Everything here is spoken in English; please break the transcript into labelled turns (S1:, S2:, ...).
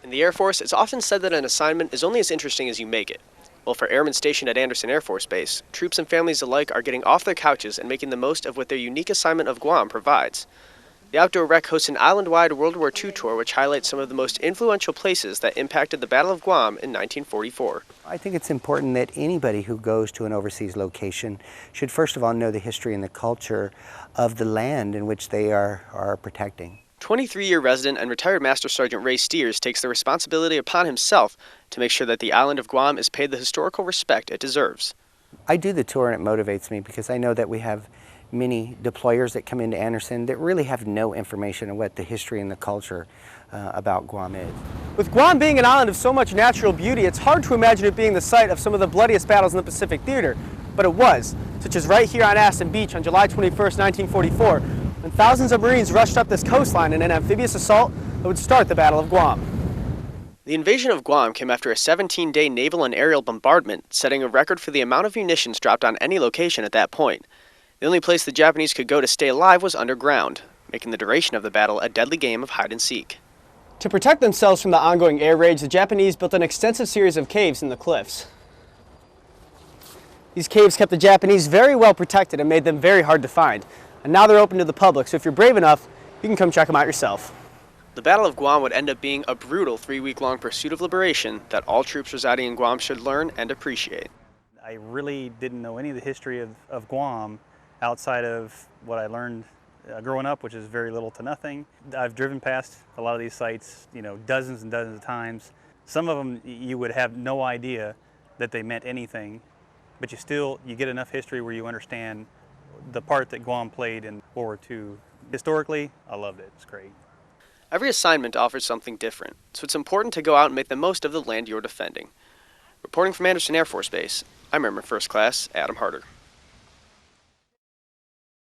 S1: In the Air Force, it's often said that an assignment is only as interesting as you make it. Well, for airmen stationed at Andersen Air Force Base, troops and families alike are getting off their couches and making the most of what their unique assignment of Guam provides. The Outdoor Rec hosts an island-wide World War II tour which highlights some of the most influential places that impacted the Battle of Guam in 1944.
S2: I think it's important that anybody who goes to an overseas location should first of all know the history and the culture of the land in which they are protecting.
S1: 23-year resident and retired Master Sergeant Ray Stiers takes the responsibility upon himself to make sure that the island of Guam is paid the historical respect it deserves.
S2: I do the tour and it motivates me because I know that we have many deployers that come into Andersen that really have no information on what the history and the culture about Guam is.
S3: With Guam being an island of so much natural beauty, it's hard to imagine it being the site of some of the bloodiest battles in the Pacific Theater, but it was, such as right here on Aston Beach on July 21st, 1944, when thousands of Marines rushed up this coastline in an amphibious assault that would start the Battle of Guam.
S1: The invasion of Guam came after a 17-day naval and aerial bombardment, setting a record for the amount of munitions dropped on any location at that point. The only place the Japanese could go to stay alive was underground, making the duration of the battle a deadly game of hide and seek.
S3: To protect themselves from the ongoing air raids, the Japanese built an extensive series of caves in the cliffs. These caves kept the Japanese very well protected and made them very hard to find. And now they're open to the public, so if you're brave enough, you can come check them out yourself.
S1: The Battle of Guam would end up being a brutal 3-week-long pursuit of liberation that all troops residing in Guam should learn and appreciate.
S4: I really didn't know any of the history of Guam outside of what I learned growing up, which is very little to nothing. I've driven past a lot of these sites, dozens and dozens of times. Some of them you would have no idea that they meant anything, but you get enough history where you understand the part that Guam played in World War II. Historically, I loved it. It's great.
S1: Every assignment offers something different, so it's important to go out and make the most of the land you're defending. Reporting from Andersen Air Force Base, I'm Airman First Class Adam Harder.